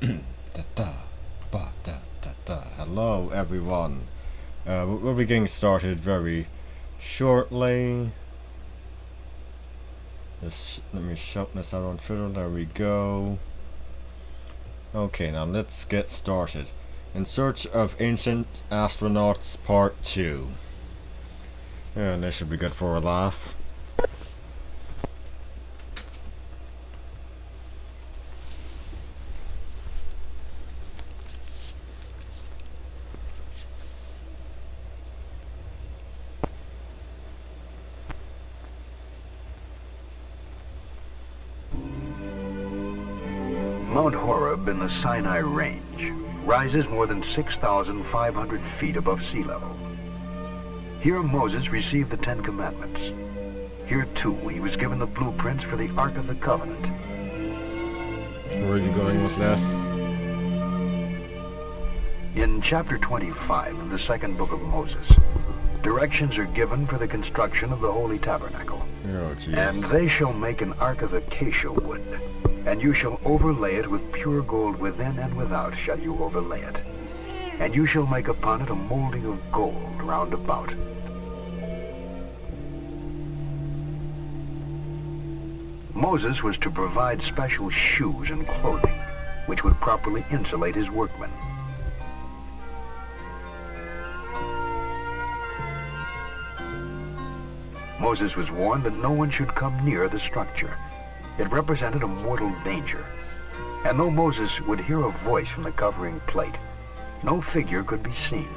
Da, da, ba, da, da, da. Hello, everyone. We'll be getting started very shortly. Let me shout this out on Twitter. There we go. Okay, now let's get started. In Search of Ancient Astronauts Part 2. And this should be good for a laugh. Mount Horeb in the Sinai Range rises more than 6,500 feet above sea level. Here Moses received the Ten Commandments. Here too he was given the blueprints for the Ark of the Covenant. Where are you going with this? In chapter 25 of the second book of Moses, directions are given for the construction of the Holy Tabernacle. Oh, jeez. And they shall make an ark of acacia wood, and you shall overlay it with pure gold within and without shall you overlay it. And you shall make upon it a molding of gold round about. Moses was to provide special shoes and clothing, which would properly insulate his workmen. Moses was warned that no one should come near the structure. It represented a mortal danger. And though Moses would hear a voice from the covering plate, no figure could be seen.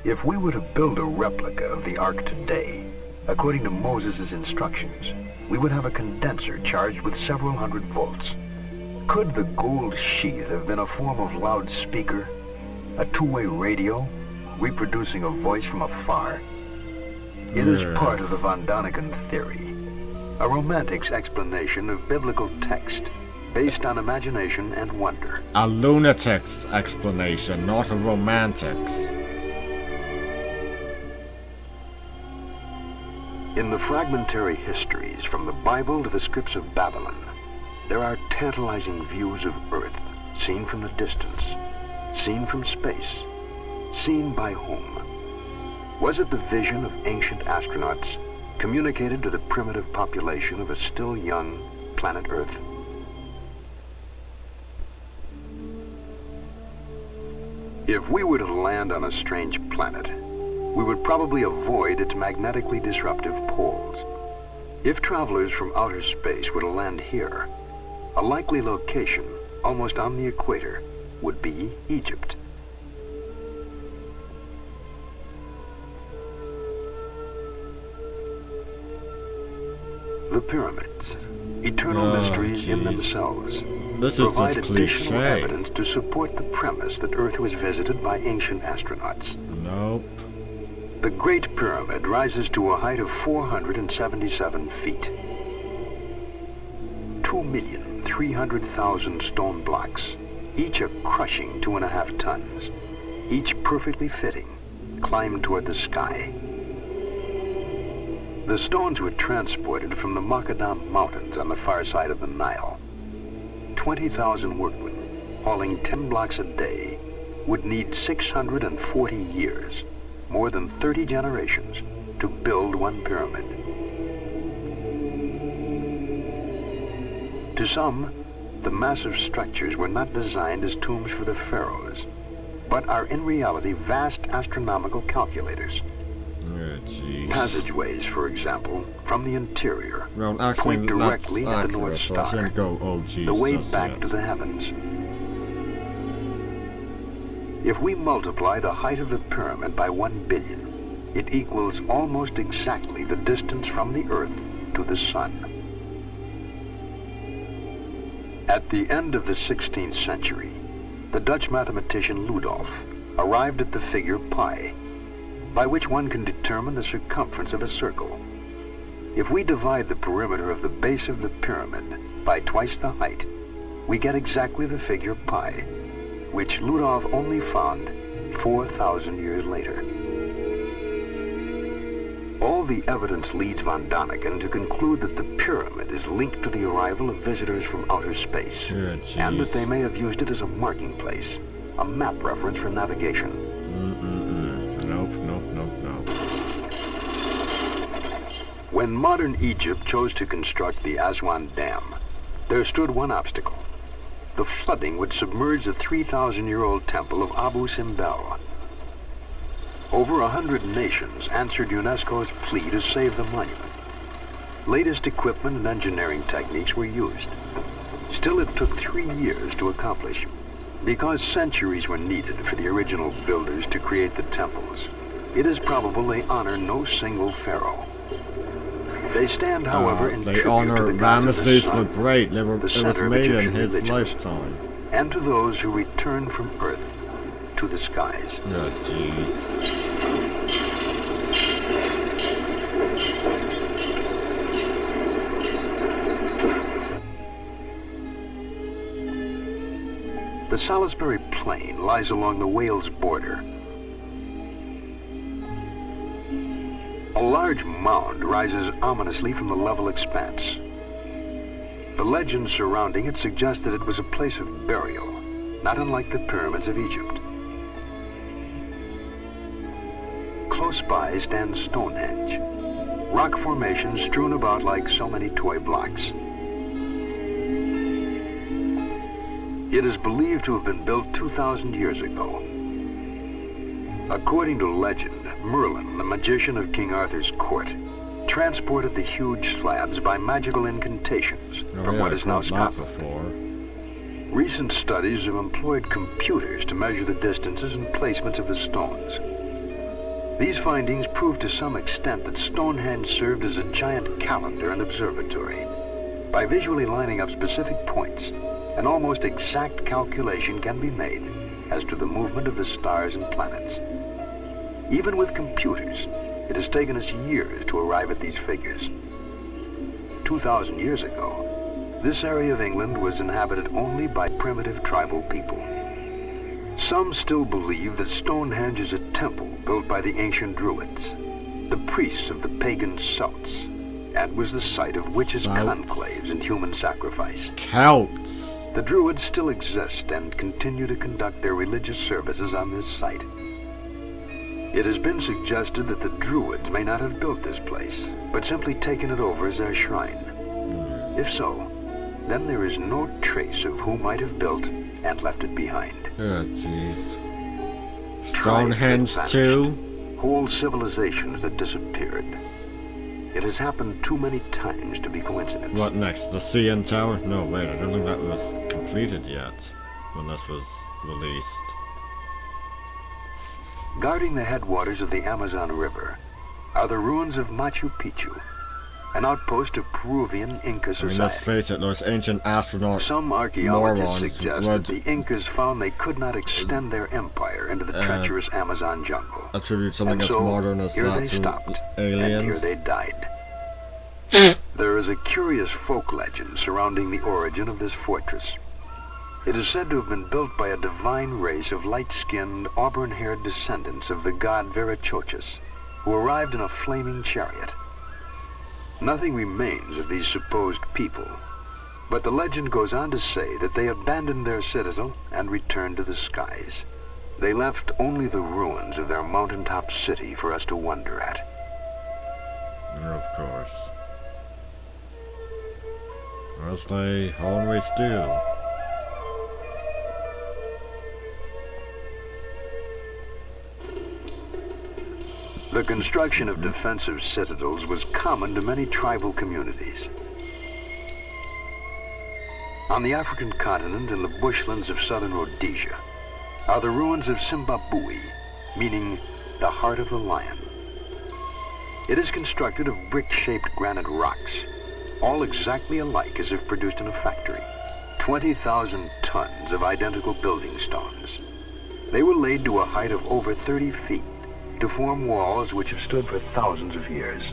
If we were to build a replica of the Ark today, according to Moses' instructions, we would have a condenser charged with several hundred volts. Could the gold sheath have been a form of loudspeaker, a two-way radio, reproducing a voice from afar? It is part of the Von Daniken theory, a romantic's explanation of biblical text based on imagination and wonder. A lunatic's explanation, not a romantic's. In the fragmentary histories from the Bible to the scripts of Babylon, there are tantalizing views of Earth, seen from the distance, seen from space, seen by whom? Was it the vision of ancient astronauts communicated to the primitive population of a still young planet Earth? If we were to land on a strange planet, we would probably avoid its magnetically disruptive poles. If travelers from outer space were to land here, a likely location, almost on the equator, would be Egypt. The pyramids, eternal mysteries in themselves, This is provide just additional cliche. evidence to support the premise that Earth was visited by ancient astronauts. Nope. The Great Pyramid rises to a height of 477 feet. 2,300,000 stone blocks, each a crushing 2.5 tons, each perfectly fitting, climb toward the sky. The stones were transported from the Macadam Mountains on the far side of the Nile. 20,000 workmen, hauling 10 blocks a day, would need 640 years, more than 30 generations, to build one pyramid. To some, the massive structures were not designed as tombs for the pharaohs, but are in reality vast astronomical calculators. Oh, jeez. Passageways, for example, from the interior, Well, actually, point directly that's at the accurate, North so I Star, shouldn't go, oh, jeez, the way just back yet. to the heavens. If we multiply the height of the pyramid by 1 billion, it equals almost exactly the distance from the Earth to the Sun. At the end of the 16th century, the Dutch mathematician Ludolf arrived at the figure pi, by which one can determine the circumference of a circle. If we divide the perimeter of the base of the pyramid by twice the height, we get exactly the figure pi, which Ludolf only found 4,000 years later. All All the evidence leads von Daniken to conclude that the pyramid is linked to the arrival of visitors from outer space, and that they may have used it as a marking place, a map reference for navigation. Nope, nope, nope, nope. When modern Egypt chose to construct the Aswan Dam, there stood one obstacle. The flooding would submerge the 3,000-year-old temple of Abu Simbel. Over 100 nations answered UNESCO's plea to save the monument. Latest equipment and engineering techniques were used. Still, it took 3 years to accomplish, because centuries were needed for the original builders to create the temples. It is probable they honor no single pharaoh. They stand, however, in they tribute honor to the gods of the Ramesses the sun, Great. It was center of made in Egyptian his religions, lifetime. and to those who return from Earth to the skies. Oh, jeez. The Salisbury Plain lies along the Wales border. A large mound rises ominously from the level expanse. The legends surrounding it suggest that it was a place of burial, not unlike the pyramids of Egypt. Close by stands Stonehenge, rock formations strewn about like so many toy blocks. It is believed to have been built 2,000 years ago. According to legend, Merlin, the magician of King Arthur's court, transported the huge slabs by magical incantations from what is now Scotland. Recent studies have employed computers to measure the distances and placements of the stones. These findings prove to some extent that Stonehenge served as a giant calendar and observatory. By visually lining up specific points, an almost exact calculation can be made as to the movement of the stars and planets. Even with computers, it has taken us years to arrive at these figures. 2,000 years ago, this area of England was inhabited only by primitive tribal people. Some still believe that Stonehenge is a temple built by the ancient Druids, the priests of the pagan Celts, and was the site of witches' conclaves and human sacrifice. Celts! The Druids still exist and continue to conduct their religious services on this site. It has been suggested that the Druids may not have built this place, but simply taken it over as their shrine. If so, then there is no trace of who might have built and left it behind. Oh, jeez. Stonehenge too? Whole civilizations that disappeared. It has happened too many times to be coincidence. What next? The CN Tower? No, wait, I don't think that was completed yet when this was released. Guarding the headwaters of the Amazon River are the ruins of Machu Picchu, an outpost of Peruvian Inca society. Let's face it, those ancient astronauts. Some archaeologists suggest that the Incas found they could not extend their empire into the treacherous Amazon jungle. Attribute something as so, modern as here that they to stopped, aliens. and here they died. There is a curious folk legend surrounding the origin of this fortress. It is said to have been built by a divine race of light-skinned, auburn-haired descendants of the god Verachochus, who arrived in a flaming chariot. Nothing remains of these supposed people, but the legend goes on to say that they abandoned their citadel and returned to the skies. They left only the ruins of their mountaintop city for us to wonder at. Of course. As they always do. The construction of defensive citadels was common to many tribal communities. On the African continent in the bushlands of southern Rhodesia are the ruins of Zimbabwe, meaning the heart of the lion. It is constructed of brick-shaped granite rocks, all exactly alike as if produced in a factory. 20,000 tons of identical building stones. They were laid to a height of over 30 feet to form walls which have stood for thousands of years.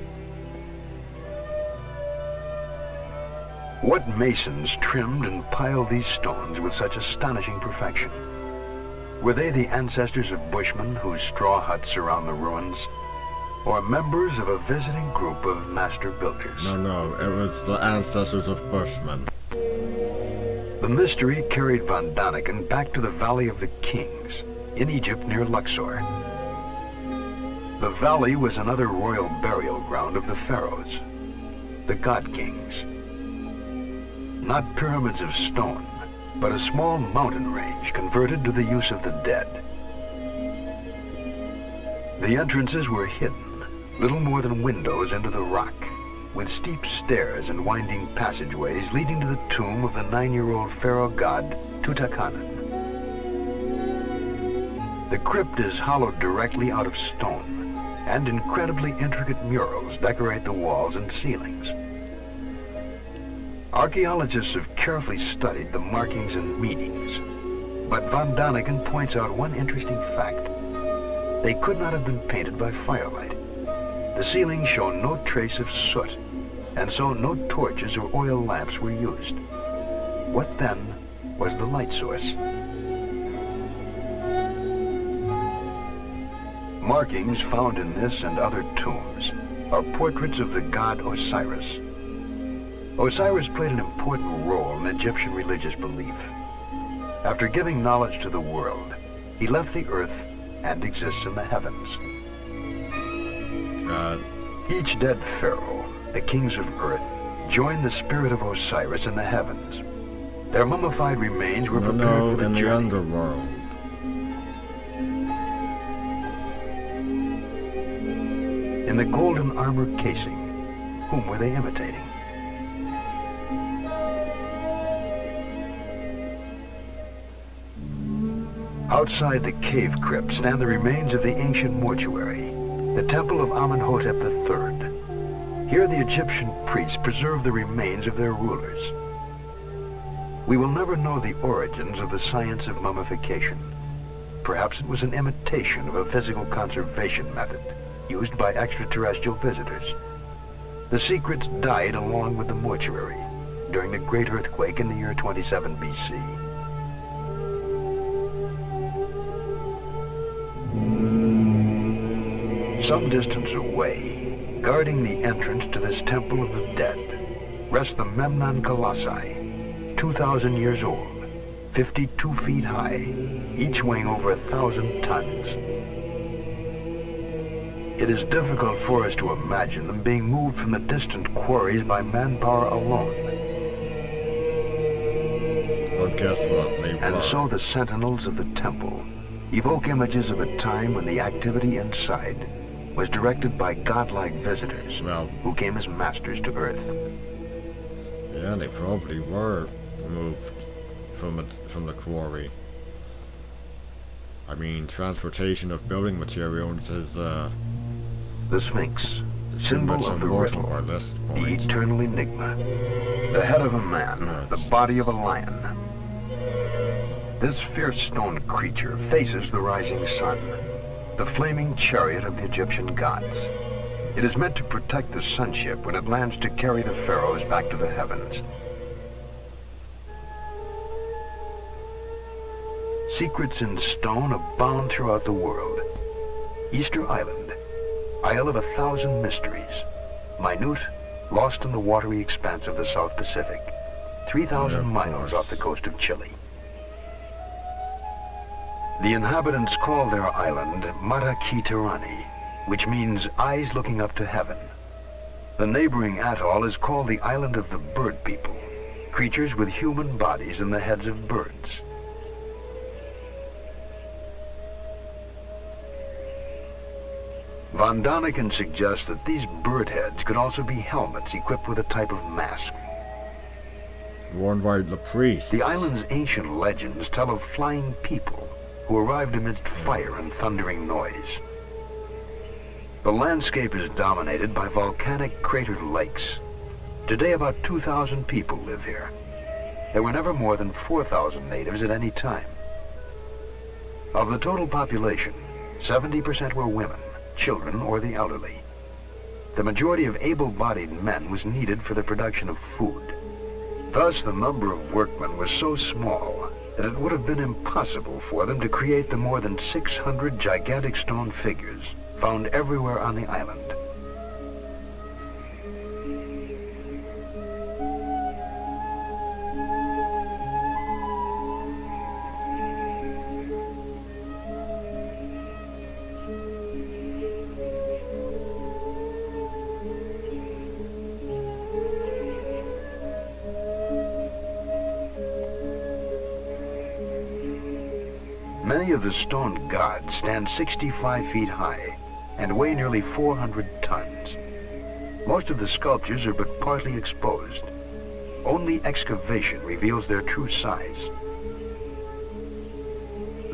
What masons trimmed and piled these stones with such astonishing perfection? Were they the ancestors of bushmen whose straw huts surround the ruins? or members of a visiting group of master builders. No, it was the ancestors of Bushmen. The mystery carried Von Daniken back to the Valley of the Kings, in Egypt near Luxor. The valley was another royal burial ground of the pharaohs, the god kings. Not pyramids of stone, but a small mountain range converted to the use of the dead. The entrances were hidden, little more than windows into the rock, with steep stairs and winding passageways leading to the tomb of the 9-year-old pharaoh god Tutankhamun. The crypt is hollowed directly out of stone, and incredibly intricate murals decorate the walls and ceilings. Archaeologists have carefully studied the markings and meanings, but Von Daniken points out one interesting fact. They could not have been painted by firelight. The ceilings show no trace of soot, and so no torches or oil lamps were used. What then was the light source? Markings found in this and other tombs are portraits of the god Osiris. Osiris played an important role in Egyptian religious belief. After giving knowledge to the world, he left the earth and exists in the heavens. Each dead pharaoh, the kings of earth, joined the spirit of Osiris in the heavens. Their mummified remains were prepared for the journey. The underworld. In the golden armor casing, whom were they imitating? Outside the cave crypt stand the remains of the ancient mortuary, the temple of Amenhotep III. Here the Egyptian priests preserve the remains of their rulers. We will never know the origins of the science of mummification. Perhaps it was an imitation of a physical conservation method used by extraterrestrial visitors. The secrets died along with the mortuary during the great earthquake in the year 27 BC. Some distance away, guarding the entrance to this temple of the dead, rests the Memnon Colossi, 2,000 years old, 52 feet high, each weighing over 1,000 tons. It is difficult for us to imagine them being moved from the distant quarries by manpower alone. Well, guess what? They And were. so the sentinels of the temple evoke images of a time when the activity inside was directed by godlike visitors who came as masters to Earth. Yeah, they probably were moved from the quarry. I mean, transportation of building materials is The Sphinx, it's pretty symbol much of the immortal riddle, at this the point. eternal enigma, the head of a man, the body of a lion. This fierce stone creature faces the rising sun, the flaming chariot of the Egyptian gods. It is meant to protect the sunship when it lands to carry the pharaohs back to the heavens. Secrets in stone abound throughout the world. Easter Island, Isle of 1,000 mysteries, minute, lost in the watery expanse of the South Pacific, 3,000 miles off the coast of Chile. The inhabitants call their island Marakitirani, which means eyes looking up to heaven. The neighboring atoll is called the Island of the Bird People, creatures with human bodies and the heads of birds. Von Daniken suggests that these bird heads could also be helmets equipped with a type of mask. Worn by the priests. The island's ancient legends tell of flying people who arrived amidst fire and thundering noise. The landscape is dominated by volcanic cratered lakes. Today about 2,000 people live here. There were never more than 4,000 natives at any time. Of the total population, 70% were women, children, or the elderly. The majority of able-bodied men was needed for the production of food. Thus, the number of workmen was so small that it would have been impossible for them to create the more than 600 gigantic stone figures found everywhere on the island. Many of the stone gods stand 65 feet high and weigh nearly 400 tons. Most of the sculptures are but partly exposed. Only excavation reveals their true size.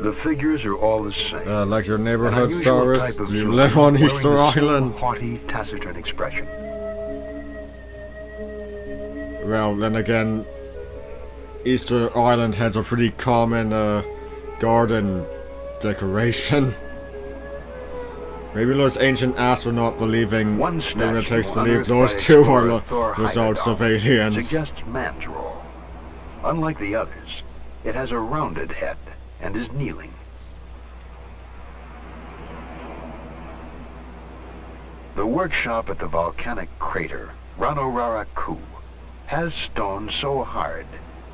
The figures are all the same. Like your An neighborhood, unusual Cyrus. type of Do you human live on wearing Easter the same Island? haughty, taciturn expression. Well, then again, Easter Island has a pretty common garden decoration. Maybe those ancient astronaut believing One statue lunatics believe unearthed those by two explorer are Thor the results of Heyerdahl aliens. suggests man's role. Unlike the others, it has a rounded head and is kneeling. The workshop at the volcanic crater, Ranoraraku, has stone so hard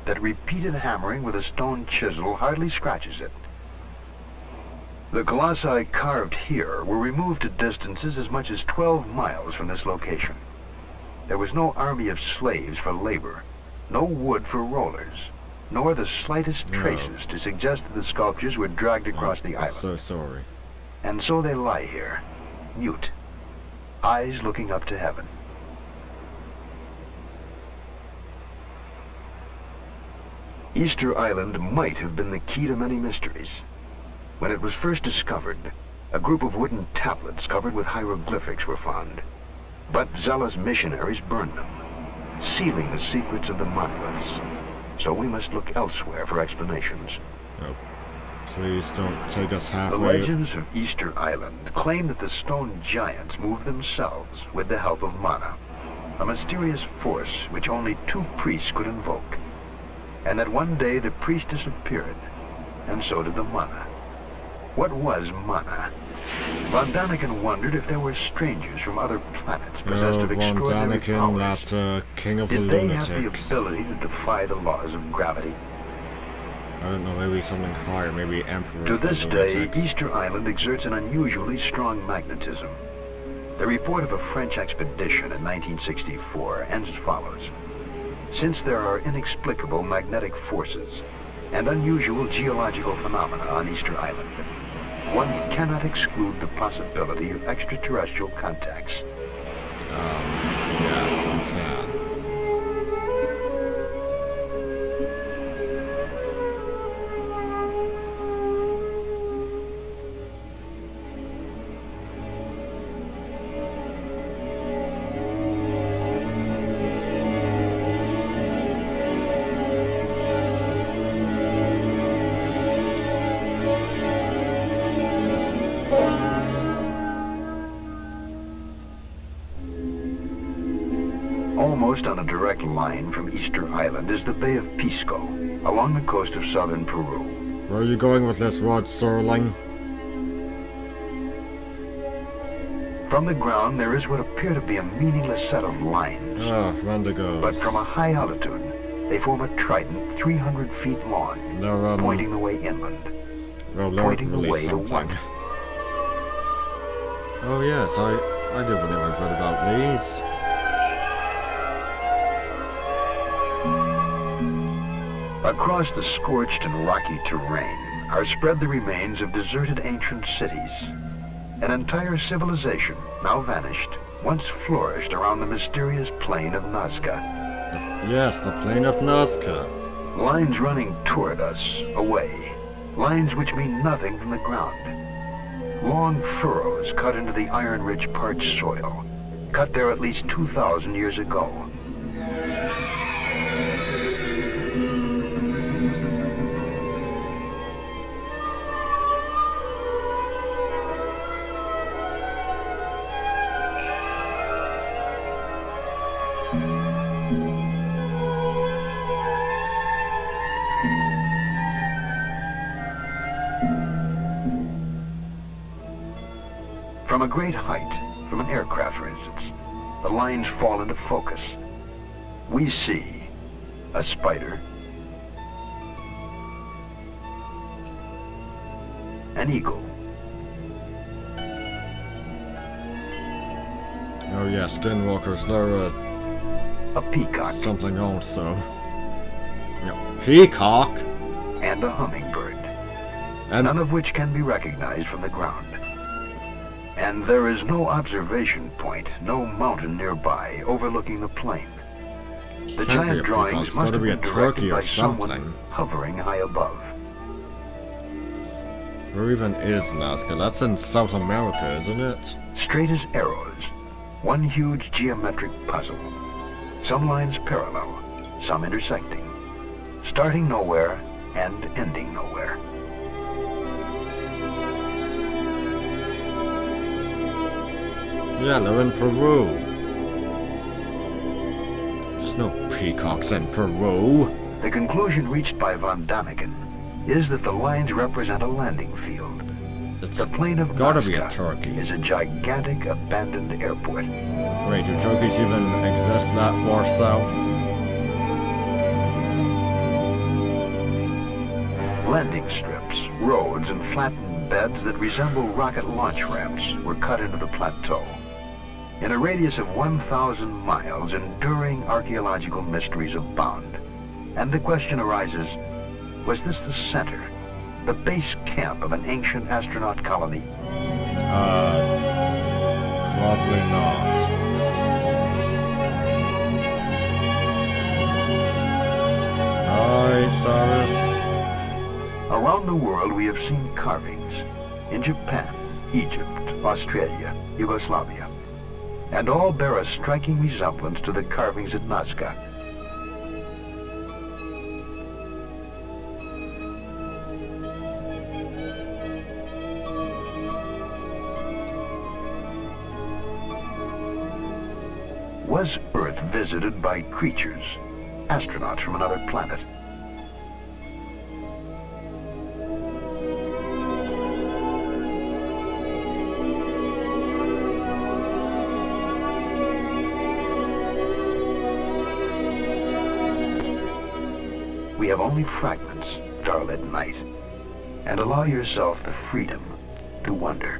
that repeated hammering with a stone chisel hardly scratches it. The colossi carved here were removed to distances as much as 12 miles from this location. There was no army of slaves for labor, no wood for rollers, nor the slightest traces to suggest that the sculptures were dragged across the I'm island. so sorry. And so they lie here, mute, eyes looking up to heaven. Easter Island might have been the key to many mysteries. When it was first discovered, a group of wooden tablets covered with hieroglyphics were found. But zealous missionaries burned them, sealing the secrets of the monoliths. So we must look elsewhere for explanations. Oh, please don't take us The halfway. legends of Easter Island claim that the stone giants moved themselves with the help of mana, a mysterious force which only 2 priests could invoke, and that one day the priest disappeared, and so did the mana. What was mana? Von Daniken wondered if there were strangers from other planets possessed of Von extraordinary Daniken, powers. that king of the Did they have the lunatics. ability to defy the laws of gravity? I don't know, maybe something higher, maybe Emperor To of the this day, lunatics. Easter Island exerts an unusually strong magnetism. The report of a French expedition in 1964 ends as follows. Since there are inexplicable magnetic forces and unusual geological phenomena on Easter Island, one cannot exclude the possibility of extraterrestrial contacts. Yes, you can. Almost on a direct line from Easter Island is the Bay of Pisco, along the coast of southern Peru. Where are you going with this, Rod Serling? From the ground, there is what appear to be a meaningless set of lines. Wendigos. But from a high altitude, they form a trident 300 feet long, They're, pointing the way inland. well, they're pointing the really way to something. wonder. Oh yes, I do believe I've read about these. Across the scorched and rocky terrain are spread the remains of deserted ancient cities. An entire civilization, now vanished, once flourished around the mysterious plain of Nazca. Yes, the plain of Nazca. Lines running toward us, away. Lines which mean nothing from the ground. Long furrows cut into the iron-rich parched soil, cut there at least 2,000 years ago. From a great height, from an aircraft for instance, the lines fall into focus. We see a spider, an eagle, Oh yeah, skinwalkers, they're a peacock, something also. Yeah, peacock? and a hummingbird, And none of which can be recognized from the ground. And there is no observation point, no mountain nearby overlooking the plain. The can't be giant a drawings peacock, it's must gotta have be a been turkey directed or by someone something. hovering high above. where even is Nazca? That's in South America, isn't it? Straight as arrows, one huge geometric puzzle. Some lines parallel, some intersecting, starting nowhere and ending nowhere. Yeah, they're in Peru. There's no peacocks in Peru. The conclusion reached by von Daniken is that the lines represent a landing field. It's The plain of gotta be a Nazca turkey. is a gigantic abandoned airport. Wait, do turkeys even exist that far south? Landing strips, roads, and flattened beds that resemble rocket launch ramps were cut into the plateau. In a radius of 1,000 miles, enduring archaeological mysteries abound. And the question arises, was this the center, the base camp of an ancient astronaut colony? Probably not. Hi, Cyrus. Around the world we have seen carvings in Japan, Egypt, Australia, Yugoslavia, and all bear a striking resemblance to the carvings at Nazca. Was Earth visited by creatures, astronauts from another planet? We have only fragments, starlit night, and allow yourself the freedom to wonder.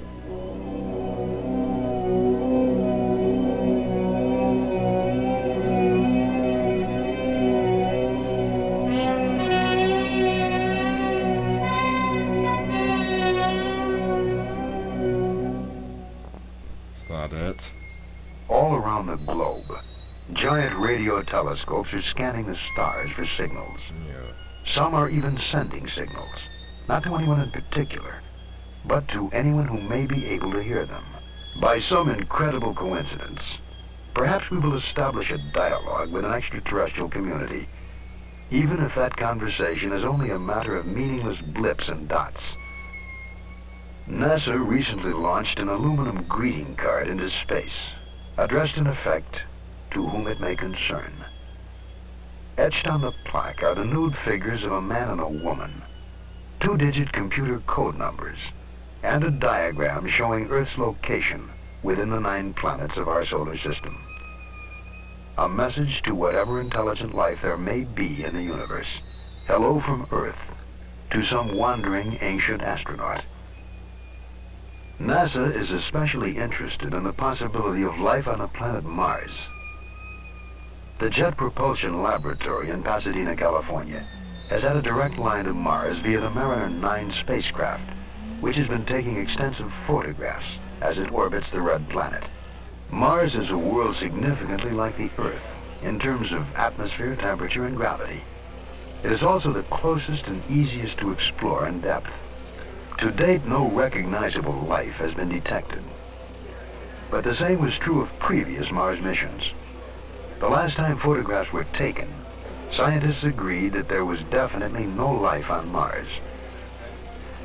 Is that it? All around the globe, giant radio telescopes are scanning the stars for signals. Yeah. Some are even sending signals, not to anyone in particular, but to anyone who may be able to hear them. By some incredible coincidence, perhaps we will establish a dialogue with an extraterrestrial community, even if that conversation is only a matter of meaningless blips and dots. NASA recently launched an aluminum greeting card into space, addressed in effect to whom it may concern. Etched on the plaque are the nude figures of a man and a woman, 2-digit computer code numbers, and a diagram showing Earth's location within the 9 planets of our solar system. A message to whatever intelligent life there may be in the universe. Hello from Earth to some wandering ancient astronaut. NASA is especially interested in the possibility of life on the planet Mars. The Jet Propulsion Laboratory in Pasadena, California, has had a direct line to Mars via the Mariner 9 spacecraft, which has been taking extensive photographs as it orbits the red planet. Mars is a world significantly like the Earth in terms of atmosphere, temperature, and gravity. It is also the closest and easiest to explore in depth. To date, no recognizable life has been detected. But the same was true of previous Mars missions. The last time photographs were taken, scientists agreed that there was definitely no life on Mars.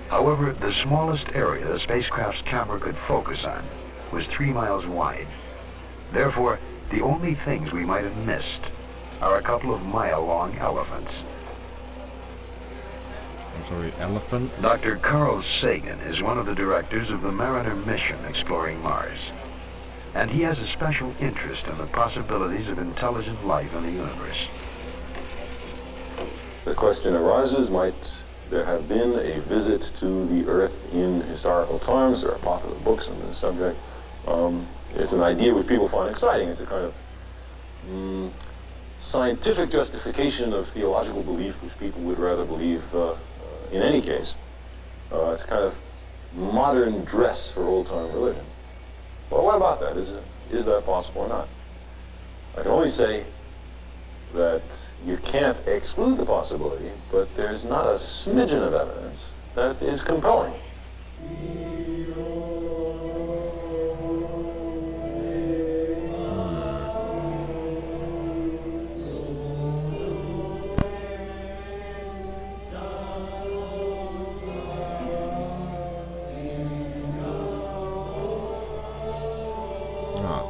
However, the smallest area the spacecraft's camera could focus on was 3 miles wide. Therefore, the only things we might have missed are a couple of mile-long elephants. I'm sorry, elephants? Dr. Carl Sagan is one of the directors of the Mariner mission exploring Mars. And he has a special interest in the possibilities of intelligent life in the universe. The question arises, might there have been a visit to the Earth in historical times? There are popular books on this subject. It's an idea which people find exciting. It's a kind of scientific justification of theological belief which people would rather believe in any case. It's kind of modern dress for old-time religion. Well, what about that? Is that possible or not? I can only say that you can't exclude the possibility, but there's not a smidgen of evidence that is compelling.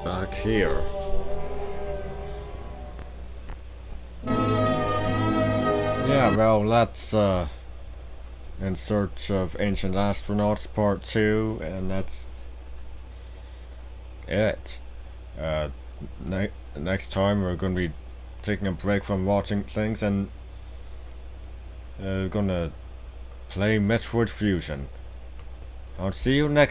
Back here. Yeah, well, that's In Search of Ancient Astronauts Part 2, and that's it. Next time we're going to be taking a break from watching things and gonna play Metroid Fusion. I'll see you next